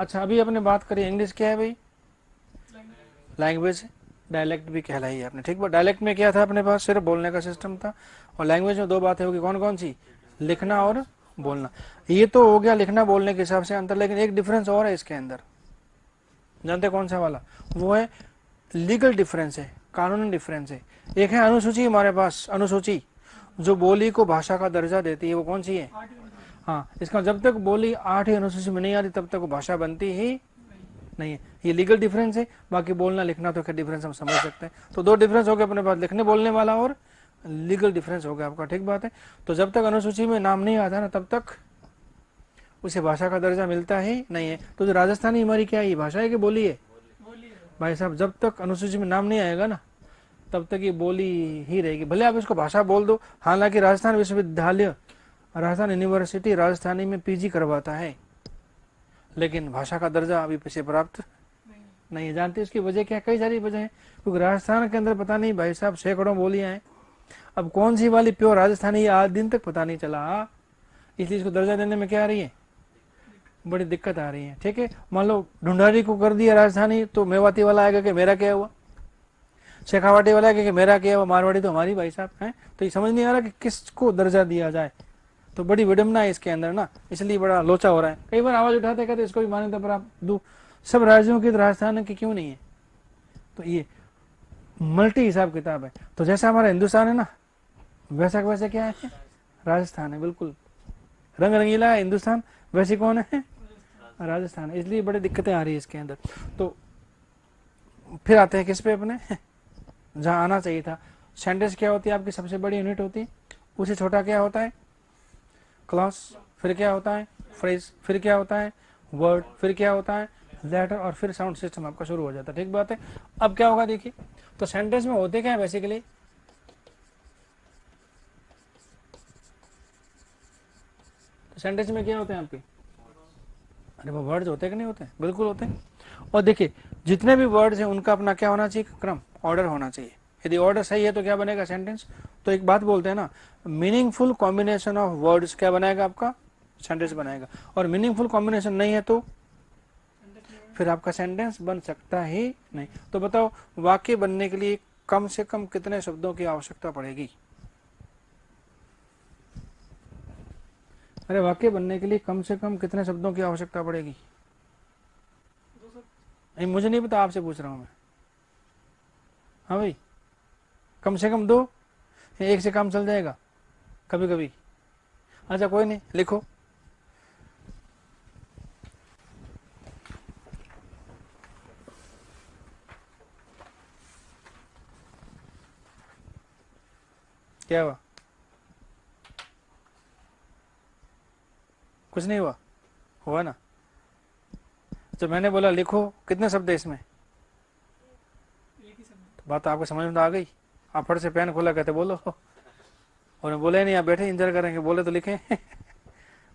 अच्छा, अभी अपने बात करें इंग्लिश क्या है भाई, लैंग्वेज, डायलेक्ट भी कहलाई है आपने, ठीक है। डायलेक्ट में क्या था अपने पास, सिर्फ बोलने का सिस्टम था, और लैंग्वेज में दो बातें होगी, कौन कौन सी, लिखना और बोलना। ये तो हो गया लिखना बोलने के हिसाब से अंतर, लेकिन एक डिफरेंस और है इसके अंदर, जानते कौन सा वाला, वो है लीगल डिफरेंस है, कानूनी डिफरेंस है। एक है अनुसूची, हमारे पास अनुसूची जो बोली को भाषा का दर्जा देती है, वो कौन सी है, हाँ, इसका जब तक बोली 8 अनुसूची में नहीं आती तब तक वो भाषा बनती ही नहीं है, ये लीगल डिफरेंस है। बाकी बोलना लिखना तो क्या डिफरेंस हम समझ सकते हैं, तो दो डिफरेंस हो गए अपने पास, लिखने बोलने वाला और लीगल डिफरेंस हो गया आपका, ठीक बात है। तो जब तक अनुसूची में नाम नहीं आता ना तब तक उसे भाषा का दर्जा मिलता ही नहीं है। तो जो राजस्थानी हमारी क्या है, ये भाषा है कि बोली है, भाई साहब, जब तक अनुसूची में नाम नहीं आएगा ना तब तक ये बोली ही रहेगी, भले आप इसको भाषा बोल दो। हालांकि राजस्थान विश्वविद्यालय, राजस्थान यूनिवर्सिटी राजस्थानी में पीजी करवाता है, लेकिन भाषा का दर्जा अभी से प्राप्त नहीं है। जानते इसकी वजह क्या है, कई सारी वजह है, क्योंकि राजस्थान के अंदर पता नहीं भाई साहब सैकड़ों बोलियां हैं, अब कौन सी वाली प्योर राजस्थानी आज दिन तक पता नहीं चला, इसलिए इसको दर्जा देने में क्या आ रही है, बड़ी दिक्कत आ रही है, ठीक है। मान लो ढूंढारी को कर दिया राजस्थानी, तो मेवाती वाला आएगा कि मेरा क्या हुआ, शेखावाटी वाला आएगा कि मेरा क्या हुआ, मारवाड़ी तो हमारी भाई साहब है। तो ये समझ नहीं आ रहा कि किसको दर्जा दिया जाए, तो बड़ी विडम्बना है इसके अंदर ना, इसलिए बड़ा लोचा हो रहा है। कई बार आवाज उठाते कहते इसको भी मान्यता प्राप्त दो, सब राज्यों की राजस्थान की क्यों नहीं है, तो ये मल्टी हिसाब किताब है। तो जैसा हमारा हिंदुस्तान है ना, वैसा वैसे क्या है, राजस्थान है, बिल्कुल रंग रंगीला है हिंदुस्तान, वैसे कौन है, राजस्थान, इसलिए बड़ी दिक्कतें आ रही है इसके अंदर। तो फिर आते हैं किस पे अपने जहां आना चाहिए था। सेंटेंस क्या होती है आपकी, सबसे बड़ी यूनिट होती है, उसे छोटा क्या होता है, क्लॉज, फिर क्या होता है, फ्रेज, फिर क्या होता है, वर्ड, फिर क्या होता है, लेटर, और फिर साउंड सिस्टम आपका शुरू हो जाता है, ठीक बात है। अब क्या होगा देखिए, तो सेंटेंस में होते क्या है बेसिकली, तो सेंटेंस में क्या होते हैं आपके, अरे वो वर्ड्स होते कि नहीं होते, बिल्कुल होते हैं। और देखिए जितने भी वर्ड्स हैं उनका अपना क्या होना चाहिए, क्रम, ऑर्डर होना चाहिए। यदि ऑर्डर सही है तो क्या बनेगा सेंटेंस। तो एक बात बोलते हैं ना, मीनिंगफुल कॉम्बिनेशन ऑफ वर्ड्स क्या बनाएगा आपका, सेंटेंस बनाएगा। और मीनिंगफुल कॉम्बिनेशन नहीं है तो फिर आपका सेंटेंस बन सकता ही नहीं। तो बताओ वाक्य बनने के लिए कम से कम कितने शब्दों की आवश्यकता पड़ेगी, अरे वाक्य बनने के लिए कम से कम कितने शब्दों की आवश्यकता पड़ेगी, नहीं मुझे नहीं पता, आपसे पूछ रहा हूं मैं, हाँ भाई, कम से कम 2, एक से काम चल जाएगा कभी कभी। अच्छा कोई नहीं, लिखो, क्या हुआ, कुछ नहीं हुआ, हुआ ना। जब मैंने बोला लिखो, कितने शब्द है इसमें, तो बात आपको समझ में तो आ गई। आप फट से पेन खोला कहते बोलो, और बोले नहीं, आप बैठे इंतजार करेंगे, बोले तो लिखे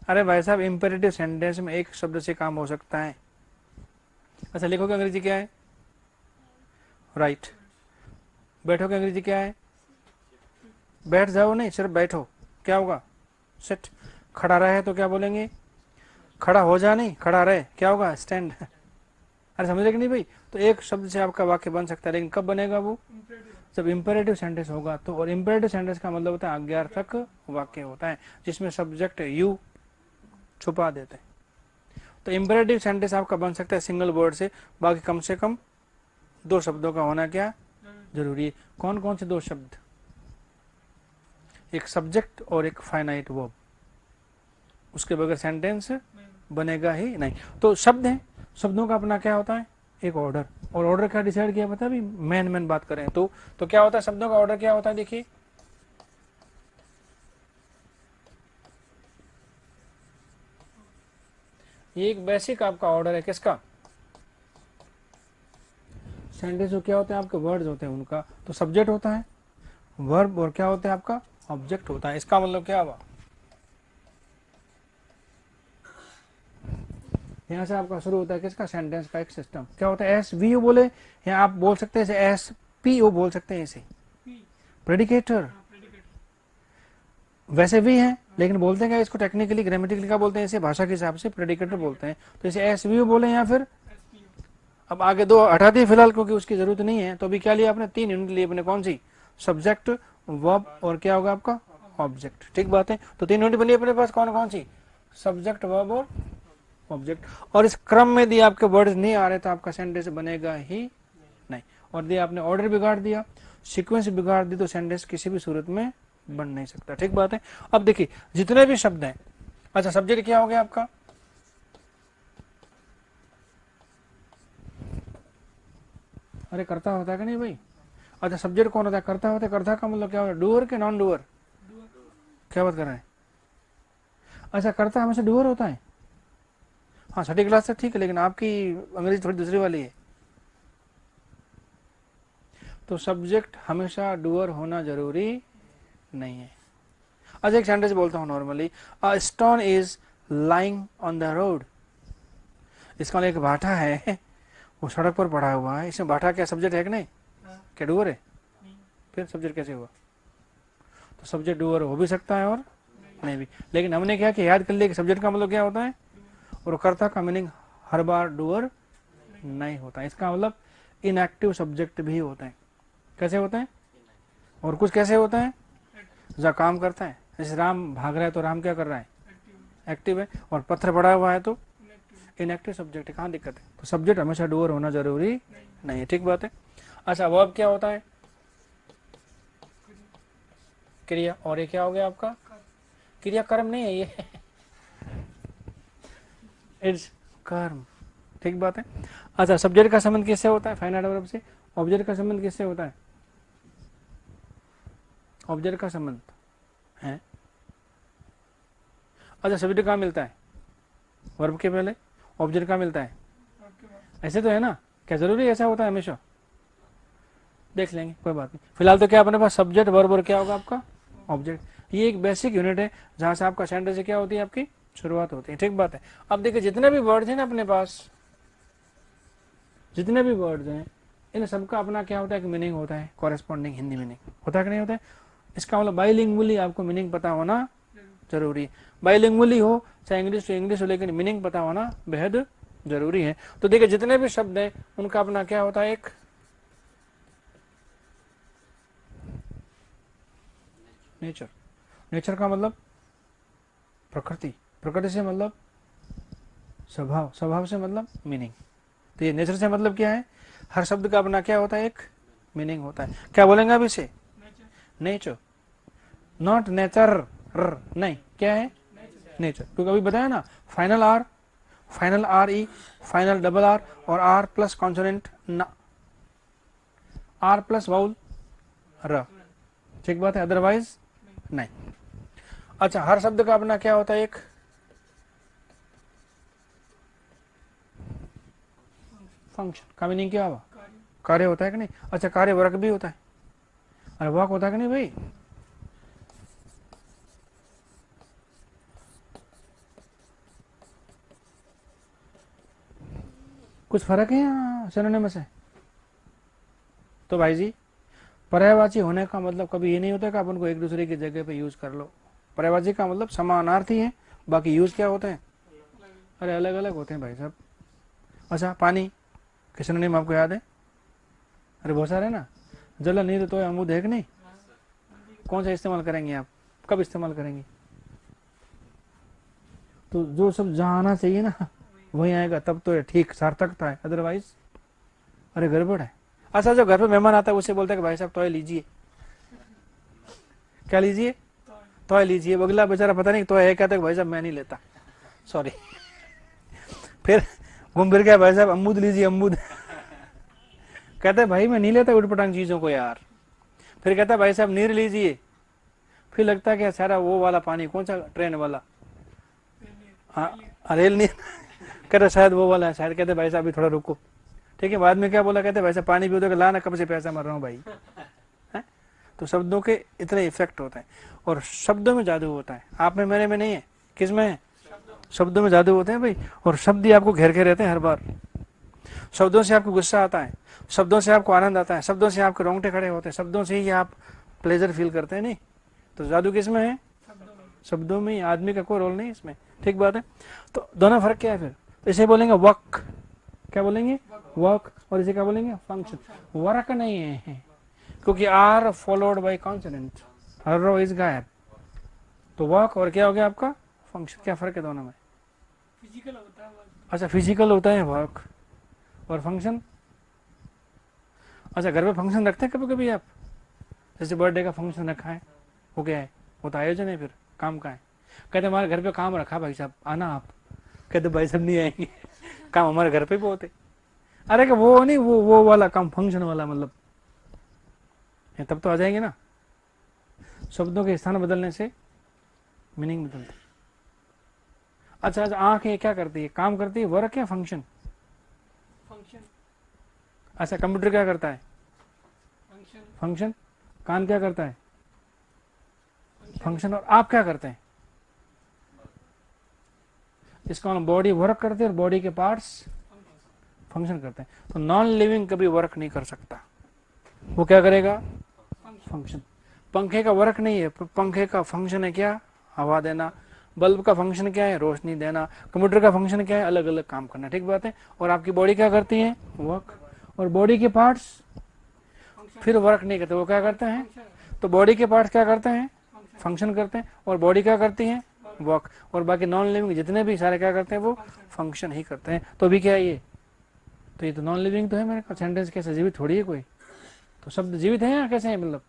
अरे भाई साहब इंपेरेटिव सेंटेंस में एक शब्द से काम हो सकता है। अच्छा लिखो कि अंग्रेजी क्या है, राइट। बैठो कि अंग्रेजी क्या है, बैठ जाओ नहीं, सिर्फ बैठो, क्या होगा, सिट। खड़ा रहे तो क्या बोलेंगे, खड़ा हो जा नहीं, खड़ा रहे क्या होगा, स्टैंड अरे समझ रहे कि नहीं भाई। तो एक शब्द से आपका वाक्य बन सकता है, लेकिन कब बनेगा वो, जब इंपेरेटिव सेंटेंस होगा। तो और इंपेरेटिव सेंटेंस का मतलब होता है आज्ञार्थक वाक्य होता है, जिसमें सब्जेक्ट यू छुपा देते हैं। तो इंपेरेटिव सेंटेंस आपका बन सकता है सिंगल वर्ड से, बाकी कम से कम 2 शब्दों का होना क्या जरूरी है। कौन कौन से 2 शब्द, एक सब्जेक्ट और एक फाइनाइट वर्ब, उसके बगैर सेंटेंस बनेगा ही नहीं। तो शब्द हैं, शब्दों का अपना क्या होता है, एक ऑर्डर, और ऑर्डर क्या डिसाइड किया पता है, अभी मेन बात करें तो क्या होता है, शब्दों का ऑर्डर क्या होता है, देखिए ये एक बेसिक आपका ऑर्डर है किसका, सेंटेंस जो क्या होते हैं आपके वर्ड्स होते हैं उनका। तो सब्जेक्ट होता है, वर्ब, और क्या होता है आपका ऑब्जेक्ट होता है। इसका मतलब क्या हुआ, यहाँ से आपका शुरू होता है किसका, सेंटेंस का एक सिस्टम। क्या होता है, एस वी यू बोले, या आप बोल सकते हैं एस पी ओ बोल सकते हैं, इसे प्रेडिकेटर, वैसे भी हैं, लेकिन बोलते हैं क्या इसको टेक्निकली ग्रामेटिकली क्या बोलते हैं, इसे भाषा के हिसाब से प्रेडिकेटर बोलते हैं। तो इसे एस वी बोले या फिर, अब आगे दो हटा दिए फिलहाल क्योंकि उसकी जरूरत नहीं है। तो अभी क्या लिया आपने, 3 यूनिट लिए अपने, कौन सी, सब्जेक्ट, वर्ब और क्या होगा आपका ऑब्जेक्ट। ठीक बात है। तो 3 यूनिट बनी अपने पास, कौन कौन सी, सब्जेक्ट, वर्ब और ऑब्जेक्ट। और इस क्रम में दिए आपके वर्ड्स नहीं आ रहे तो आपका सेंटेंस बनेगा ही नहीं। और दिया आपने ऑर्डर बिगाड़ दिया, सीक्वेंस बिगाड़ दी, तो सेंटेंस किसी भी सूरत में बन नहीं सकता। ठीक बात है। अब देखिए जितने भी शब्द हैं, अच्छा सब्जेक्ट क्या हो गया आपका, अरे करता होता है कि नहीं भाई। अच्छा सब्जेक्ट कौन होता है, करता होता है। करता का मतलब क्या होता है, डूअर के नॉन डूअर, क्या बात कर रहे हैं। अच्छा करता हमेशा डूअर होता है, हाँ छठी क्लास से ठीक है, लेकिन आपकी अंग्रेजी थोड़ी दूसरी वाली है। तो सब्जेक्ट हमेशा डूअर होना जरूरी नहीं है। अच्छा एक सेंटेंस बोलता हूँ normally, a stone is lying on the road. इसका मतलब एक भाटा है वो सड़क पर पड़ा हुआ है, इसमें भाटा क्या सब्जेक्ट है कि नहीं, क्या डूअर है, फिर सब्जेक्ट कैसे हुआ। तो सब्जेक्ट डूअर हो भी सकता है और नहीं भी, लेकिन हमने क्या कि याद कर लिया कि सब्जेक्ट का मतलब क्या होता है, और कर्ता का मीनिंग हर बार डूअर नहीं होता है। इसका मतलब इनएक्टिव सब्जेक्ट भी होता है। कैसे होता है, और कुछ कैसे होता है, जो काम करता है, जैसे राम भाग रहा है तो राम क्या कर रहा है, एक्टिव है, और पत्थर पड़ा हुआ है तो इनएक्टिव सब्जेक्ट है। कहाँ दिक्कत है, तो सब्जेक्ट हमेशा डूअर होना जरूरी नहीं है। ठीक बात है। अच्छा वर्ब क्या होता है, क्रिया, और ये क्या हो गया आपका, क्रिया कर्म नहीं है ये इट्स कर्म। ठीक बात है। अच्छा सब्जेक्ट का संबंध किससे होता है, फाइनाइट वर्ब से। ऑब्जेक्ट का संबंध किससे होता है, ऑब्जेक्ट का संबंध है। अच्छा सब्जेक्ट कहाँ मिलता है, वर्ब के पहले, ऑब्जेक्ट कहाँ मिलता है, ऐसे तो है ना, क्या जरूरी ऐसा होता है हमेशा, देख लेंगे कोई बात नहीं। फिलहाल तो क्या अपने पास सब्जेक्ट वर्ब और क्या होगा आपका ऑब्जेक्ट। ये एक बेसिक यूनिट है जहां से आपका सेंटेंस से क्या होती है, आपकी शुरुआत होती है। ठीक बात है। अब देखिए जितने भी वर्ड्स हैं ना अपने पास, जितने भी वर्ड्स हैं इन सबका अपना क्या होता है कि मीनिंग होता है, कॉरेस्पॉन्डिंग हिंदी मीनिंग होता है कि नहीं होता है। इसका मतलब बाइलिंगुअली आपको मीनिंग पता होना जरूरी है। बाइलिंगुअली हो चाहे इंग्लिश टू इंग्लिश हो, लेकिन मीनिंग पता होना बेहद जरूरी है। तो देखिए जितने भी शब्द हैं उनका अपना क्या होता है, एक नेचर। नेचर का मतलब प्रकृति, प्रकृति से मतलब स्वभाव, स्वभाव से मतलब मीनिंग। तो ये नेचर से मतलब क्या है, हर शब्द का अपना क्या होता है, एक मीनिंग होता है। क्या बोलेंगे अब इसे, नेचर, नॉट नेचर, नहीं क्या है नेचर। क्योंकि अभी बताया ना, final R, final R E, final double R और आर प्लस कॉन्सोनेंट ना, आर प्लस वाउल र। ठीक बात है, अदरवाइज नहीं। अच्छा हर शब्द का अपना क्या होता है, एक फंक्शन का मीनिंग क्या हुआ, कार्य होता है कि नहीं। अच्छा कार्य वर्क भी होता है, अरे वर्क होता है कि नहीं भाई। कुछ फर्क है यहाँ सिनोनिमस से। तो भाई जी पर्यायवाची होने का मतलब कभी ये नहीं होता कि आप उनको एक दूसरे की जगह पे यूज कर लो। पर्यायवाची का मतलब समानार्थी है, बाकी यूज क्या होते हैं, अरे अलग अलग होते हैं भाई साहब। अच्छा पानी के सिनोनिम आपको याद है, अरे बहुत सारे ना, जल नीर तो अमूद है कि नहीं। कौन सा इस्तेमाल करेंगे आप, कब इस्तेमाल करेंगे, तो जो सब जहाँ आना चाहिए ना वही आएगा, तब तो ठीक सार्थकता है, अदरवाइज अरे गड़बड़ है। अच्छा जो घर पे मेहमान आता है उसे बोलता है कि भाई साहब तोय लीजिए, क्या लीजिए, तोय लीजिए। अगला बेचारा पता नहीं तोय है, कहता है भाई साहब मैं नहीं लेता, सॉरी। फिर घूम फिर गया, भाई साहब अमूद लीजिए, अमूद कहता है भाई मैं नहीं लेता उठपटांग चीजों को यार। फिर कहता है भाई साहब नीर लीजिए, फिर लगता है कि सारा वो वाला पानी, कौन सा ट्रेन वाला, हाँ रेल नीर कहते शायद वो वाला है शायद। कहते भाई साहब अभी थोड़ा रुको, ठीक है। बाद में क्या बोला, कहते भाई साहब पानी पी दो, ला ना कब से पैसा मर रहा हूँ भाई है? तो शब्दों के इतने इफेक्ट होते हैं, और शब्दों में जादू होता है, आप में मेरे में नहीं है, किस में है, शब्दों में जादू होते हैं भाई। और शब्द ही आपको घेर के रहते हैं हर बार। शब्दों से आपको गुस्सा आता है, शब्दों से आपको आनंद आता है, शब्दों से आपके रोंगटे खड़े होते हैं, शब्दों से ही आप प्लेजर फील करते हैं। नहीं तो जादू किस में है, शब्दों में आदमी का कोई रोल नहीं इसमें, ठीक बात है। तो दोनों फर्क क्या है फिर? इसे बोलेंगे वर्क, क्या बोलेंगे? वर्क। और इसे क्या बोलेंगे? फंक्शन। वर्क नहीं है क्योंकि आर फॉलोड बाई कॉन्सोनेंट, हर रो इज गायब। तो वर्क और क्या हो गया आपका? फंक्शन। क्या फर्क है दोनों में? फिजिकल होता है वर्क। अच्छा, फिजिकल होता है वर्क और फंक्शन। अच्छा, घर पे फंक्शन रखते हैं कभी कभी आप? जैसे बर्थडे का फंक्शन रखा है, हो गया है, वो तो आयोजन है, फिर काम का है। कहते हमारे घर पे काम रखा भाई साहब, आना आप। कहते भाई साहब नहीं आएंगे काम हमारे घर पे भी होते। अरे कि वो नहीं, वो वाला काम, फंक्शन वाला मतलब है, तब तो आ जाएंगे ना। शब्दों के स्थान बदलने से मीनिंग बदलती। अच्छा अच्छा, आंख ये क्या करती है? काम करती है, वर्क या फंक्शन? फंक्शन। अच्छा, कंप्यूटर क्या करता है? फंक्शन। फंक्शन। कान क्या करता है? फंक्शन। फंक्शन। और आप क्या करते हैं? इसका बॉडी वर्क करते हैं और बॉडी के पार्ट्स फंक्शन करते हैं। तो नॉन लिविंग कभी वर्क नहीं कर सकता, वो क्या करेगा? फंक्शन। पंखे का वर्क नहीं है, पंखे का फंक्शन है क्या? हवा देना। बल्ब का फंक्शन क्या है? रोशनी देना। कंप्यूटर का फंक्शन क्या है? अलग अलग काम करना, ठीक बात है। और आपकी बॉडी क्या करती है? वर्क। और बॉडी के पार्ट्स फिर वर्क नहीं करते, वो क्या करते हैं? तो बॉडी के पार्ट्स क्या करते हैं? फंक्शन करते हैं। और बॉडी क्या करती है? वर्क। और बाकी नॉन लिविंग जितने भी सारे क्या करते हैं? वो फंक्शन ही करते हैं। तो अभी क्या है ये? तो ये तो नॉन लिविंग तो है मेरे सेंटेंस, कैसे जीवित थोड़ी है कोई। तो शब्द जीवित है या कैसे है? मतलब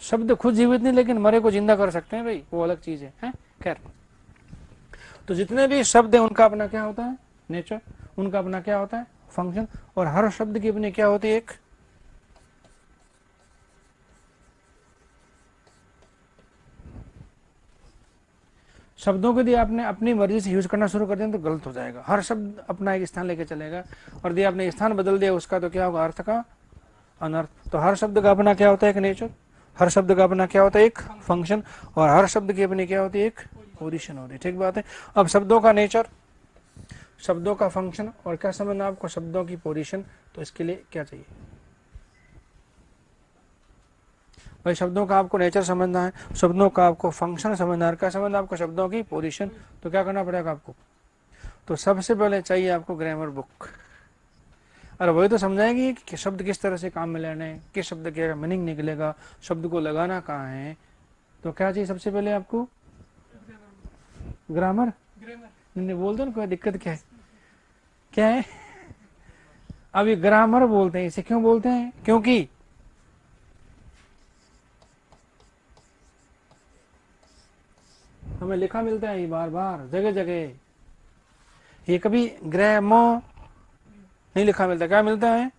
शब्द खुद जीवित नहीं, लेकिन मरे को जिंदा कर सकते हैं भाई, वो अलग चीज है? खैर, तो जितने भी शब्द है उनका अपना क्या होता है? नेचर। उनका अपना क्या होता है? फंक्शन। और हर शब्द की अपनी क्या होती है? एक शब्दों को यदि आपने अपनी मर्जी से यूज करना शुरू कर दिया तो गलत हो जाएगा। हर शब्द अपना एक स्थान लेके चलेगा, और यदि आपने स्थान बदल दिया उसका तो क्या होगा? अर्थ का अनर्थ। तो हर शब्द का अपना क्या होता है? एक नेचर। हर शब्द का अपना क्या होता है? एक फंक्शन। और हर शब्द की अपनी क्या होती है? एक पोजीशन होती है, ठीक बात है। अब शब्दों का नेचर, शब्दों का फंक्शन, और क्या समझना आपको? शब्दों की पोजीशन। तो इसके लिए क्या चाहिए भाई? शब्दों का आपको नेचर समझना है, शब्दों का आपको फंक्शन समझना है, क्या समझना है आपको? शब्दों की पोजीशन। तो क्या करना पड़ेगा आपको? तो सबसे पहले चाहिए आपको ग्रामर बुक। और वही तो समझाएगी कि शब्द किस तरह से काम में लेने हैं, किस शब्द के मीनिंग निकलेगा, शब्द को लगाना कहाँ है। तो क्या चाहिए सबसे पहले आपको? ग्रामर। नहीं बोल दो ना, कोई दिक्कत क्या है? क्या है? अब ये ग्रामर बोलते हैं, इसे क्यों बोलते हैं? क्योंकि हमें लिखा मिलता है ये बार बार जगह जगह, ये कभी ग्रामो नहीं लिखा मिलता। क्या मिलता है?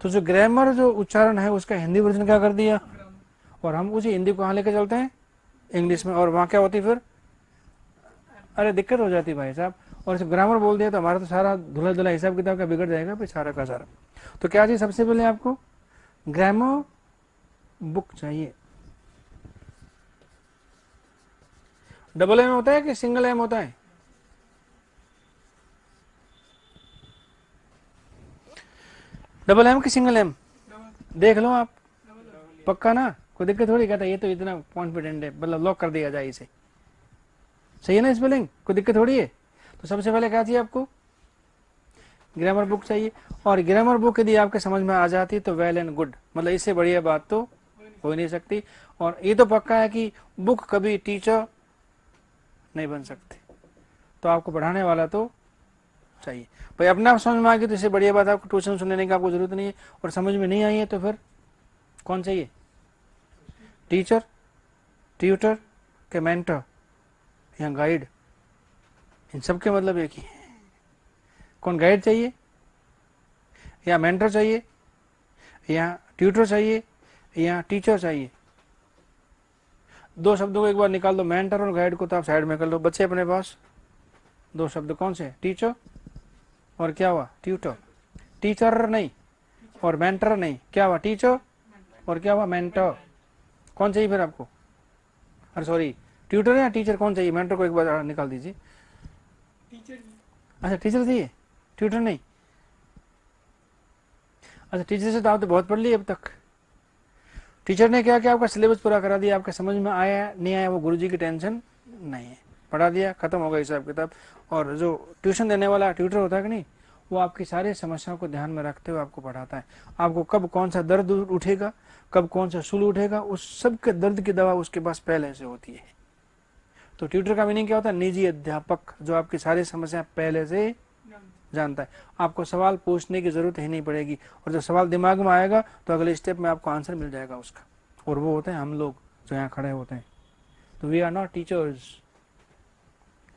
तो जो ग्रामर जो उच्चारण है उसका हिंदी वर्जन क्या कर दिया, और हम उसी हिंदी को कहाँ लेके चलते हैं? इंग्लिश में। और वहां क्या होती फिर? अरे दिक्कत हो जाती भाई साहब। और सिर्फ ग्रामर बोल दिया तो हमारा तो सारा धुला धुला हिसाब किताब का बिगड़ जाएगा फिर सारा का सारा। तो क्या चाहिए सबसे पहले आपको? ग्रामर बुक चाहिए। डबल एम होता है कि सिंगल एम होता है? डबल एम कि सिंगल एम? देख लो आप, पक्का ना? कोई दिक्कत थोड़ी। कहता ये तो इतना कॉन्फिडेंट है, मतलब लॉक कर दिया जाए इसे। सही है ना स्पेलिंग? कोई दिक्कत थोड़ी है। तो सबसे पहले क्या चाहिए आपको? ग्रामर बुक चाहिए। और ग्रामर बुक यदि आपके समझ में आ जाती तो वेल एंड गुड, मतलब इससे बढ़िया बात तो हो नहीं सकती। और ये तो पक्का है कि बुक कभी टीचर नहीं बन सकती, तो आपको पढ़ाने वाला तो चाहिए भाई। अपने आप समझ में आ गई तो इससे बढ़िया बात, आपको ट्यूशन सुनने की आपको जरूरत नहीं है। और समझ में नहीं आई है तो फिर कौन चाहिए? टीचर, ट्यूटर के मेंटर या गाइड? इन सब के मतलब एक ही है। कौन गाइड चाहिए, या मेंटर चाहिए, या ट्यूटर चाहिए, या टीचर चाहिए? दो शब्दों को एक बार निकाल दो, मेंटर और गाइड को तो आप साइड में कर लो। बच्चे अपने पास दो शब्द कौन से? टीचर और क्या हुआ? ट्यूटर। टीचर नहीं और मेंटर नहीं, क्या हुआ? टीचर और क्या हुआ? मेंटर। कौन चाहिए फिर आपको? अरे सॉरी, ट्यूटर या टीचर कौन चाहिए? मेंटर को एक बार निकाल दीजिए। टीचर। अच्छा टीचर चाहिए, ट्यूटर नहीं। अच्छा टीचर से तो आप तो बहुत पढ़ लिए अब तक। टीचर ने क्या किया, आपका सिलेबस पूरा करा दिया, आपके समझ में आया नहीं आया वो गुरुजी की टेंशन नहीं है, पढ़ा दिया, खत्म हो गया हिसाब किताब। और जो ट्यूशन देने वाला ट्यूटर होता है कि नहीं, वो आपकी सारी समस्याओं को ध्यान में रखते हुए आपको पढ़ाता है। आपको कब कौन सा दर्द उठेगा, कब कौन सा सूल उठेगा, उस सब के दर्द की दवा उसके पास पहले से होती है। तो ट्यूटर का मीनिंग क्या होता है, निजी अध्यापक, जो आपकी सारी समस्या पहले से जानता है। आपको सवाल पूछने की जरूरत ही नहीं पड़ेगी, और जब सवाल दिमाग में आएगा तो अगले स्टेप में आपको आंसर मिल जाएगा उसका। और वो होते हैं हम लोग जो यहाँ खड़े होते हैं। तो we are not teachers,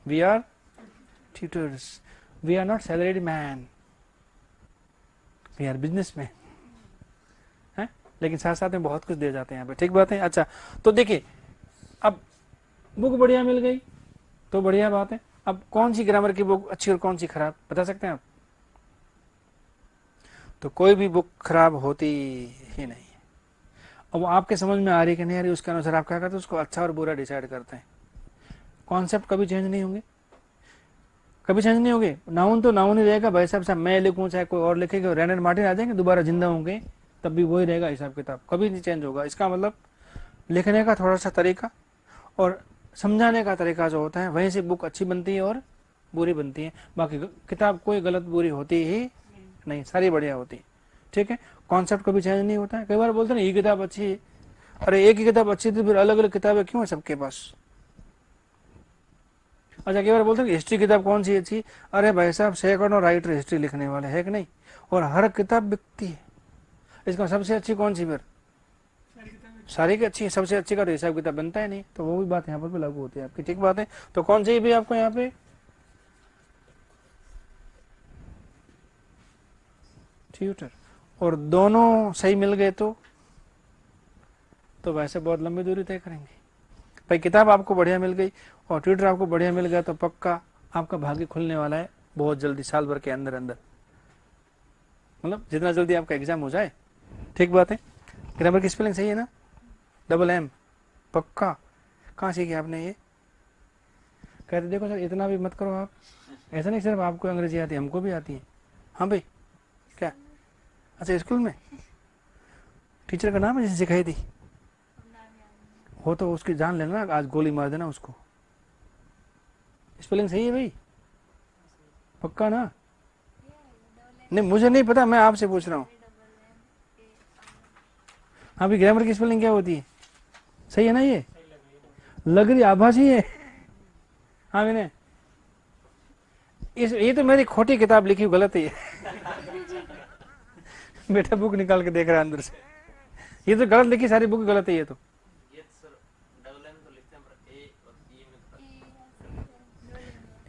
we are tutors, we are not salaried man, we are businessman है। लेकिन साथ साथ में बहुत कुछ दे जाते हैं यहाँ पे, ठीक बात है। अच्छा, तो देखिए अब बुक बढ़िया मिल गई तो बढ़िया बात है। अब कौन सी ग्रामर की बुक अच्छी और कौन सी खराब बता सकते हैं आप? तो कोई भी बुक खराब होती ही नहीं है। अब वो आपके समझ में आ रही है कि नहीं आ रही, उसके अनुसार आप क्या करते हैं, उसको अच्छा और बुरा डिसाइड करते हैं। कॉन्सेप्ट कभी चेंज नहीं होंगे, कभी चेंज नहीं होंगे। नाउन तो नाउन ही रहेगा भाई साहब, मैं लिखूं चाहे कोई और लिखेगा, रेनर मार्टिन आ जाएंगे दोबारा जिंदा होंगे तब भी वही रहेगा हिसाब किताब, कभी नहीं चेंज होगा। इसका मतलब लिखने का थोड़ा सा तरीका और समझाने का तरीका जो होता है, वहीं से बुक अच्छी बनती है और बुरी बनती है। बाकी किताब कोई गलत बुरी होती ही नहीं, सारी बढ़िया होती है, ठीक है। कॉन्सेप्ट कभी चेंज नहीं होता है। कई बार बोलते हैं ना ये किताब अच्छी है, अरे एक ही किताब अच्छी थी फिर अलग अलग किताबें क्यों है सबके पास? अच्छा, कई बार बोलते हैं हिस्ट्री किताब कौन सी अच्छी, अरे भाई साहब सैकड़ों राइटर हिस्ट्री लिखने वाले है कि नहीं, और हर किताब बिकती है। इसका सबसे अच्छी कौन सी फिर? सारी की अच्छी है, सबसे अच्छी का तो हिसाब किताब बनता है नहीं। तो वो भी बात यहाँ पर भी लागू होती है आपकी, ठीक बात है। तो कौन सी भी आपको यहाँ पे ट्यूटर, और दोनों सही मिल गए तो वैसे बहुत लंबी दूरी तय करेंगे। भाई किताब आपको बढ़िया मिल गई और ट्यूटर आपको बढ़िया मिल गया तो पक्का आपका भाग्य खुलने वाला है बहुत जल्दी, साल भर के अंदर अंदर, मतलब जितना जल्दी आपका एग्जाम हो जाए, ठीक बात है। ग्रामर की स्पेलिंग सही है ना, डबल एम पक्का। कहाँ सीखे आपने ये? कहते देखो सर इतना भी मत करो आप, ऐसा नहीं सिर्फ आपको अंग्रेजी आती है, हमको भी आती है। हाँ भाई क्या? अच्छा, स्कूल में टीचर का नाम है जिसे सिखाई थी हो तो उसकी जान लेना, आज गोली मार देना उसको। स्पेलिंग सही है भाई, पक्का ना? नहीं मुझे नहीं पता, मैं आपसे पूछ रहा हूँ। हाँ भी ग्रामर की स्पेलिंग क्या होती है? सही है ना? ये लग रही आभासी है। हाँ मैंने ये तो मेरी खोटी किताब लिखी गलत है बेटा बुक निकाल के देख रहा है अंदर से, ये तो गलत लिखी, सारी बुक गलत है ये तो।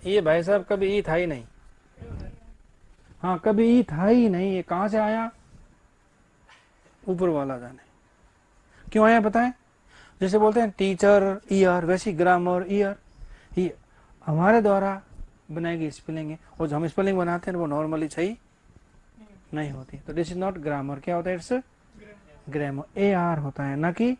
ये भाई साहब कभी ई था ही नहीं, हाँ कभी ई था ही नहीं, ये कहां से आया ऊपर वाला जाने। क्यों आया पता है? जैसे बोलते हैं टीचर ईयर, वैसी ग्रामर ईयर, ये हमारे द्वारा बनाई गई स्पेलिंग है, और जो हम स्पेलिंग बनाते हैं वो नॉर्मली सही नहीं होती। तो दिस इज नॉट ग्रामर, क्या होता है? इट्स ग्रामर, AR होता है ना कि